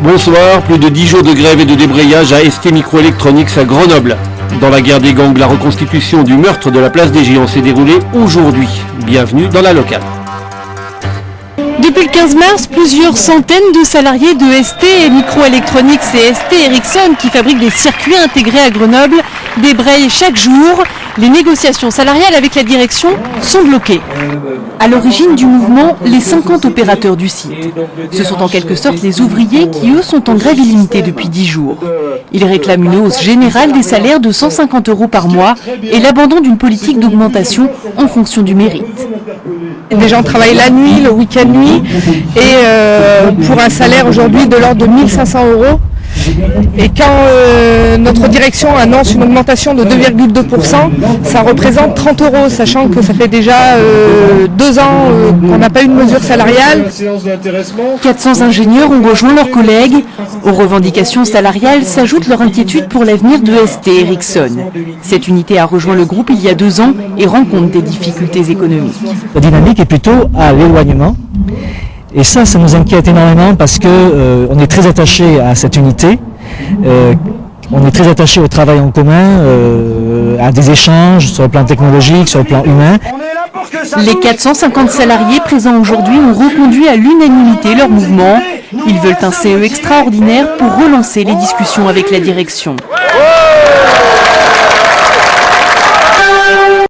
Bonsoir, plus de 10 jours de grève et de débrayage à ST Microelectronics à Grenoble. Dans la guerre des gangs, la reconstitution du meurtre de la place des Géants s'est déroulée aujourd'hui. Bienvenue dans la locale. Depuis le 15 mars, plusieurs centaines de salariés de ST Microelectronics et ST Ericsson, qui fabriquent des circuits intégrés à Grenoble, débrayent chaque jour. Les négociations salariales avec la direction sont bloquées. À l'origine du mouvement, les 50 opérateurs du site. Ce sont en quelque sorte les ouvriers qui, eux, sont en grève illimitée depuis 10 jours. Ils réclament une hausse générale des salaires de 150 € par mois et l'abandon d'une politique d'augmentation en fonction du mérite. Des gens travaillent la nuit, le week-end nuit, et pour un salaire aujourd'hui de l'ordre de 1500 €. Et quand notre direction annonce une augmentation de 2,2%, ça représente 30 €, sachant que ça fait déjà 2 ans qu'on n'a pas eu de mesure salariale. 400 ingénieurs ont rejoint leurs collègues. Aux revendications salariales s'ajoute leur inquiétude pour l'avenir de ST Ericsson. Cette unité a rejoint le groupe il y a 2 ans et rencontre des difficultés économiques. La dynamique est plutôt à l'éloignement. Et ça nous inquiète énormément parce que on est très attaché à cette unité, on est très attaché au travail en commun, à des échanges sur le plan technologique, sur le plan humain. Les 450 salariés présents aujourd'hui ont reconduit à l'unanimité leur mouvement. Ils veulent un CE extraordinaire pour relancer les discussions avec la direction.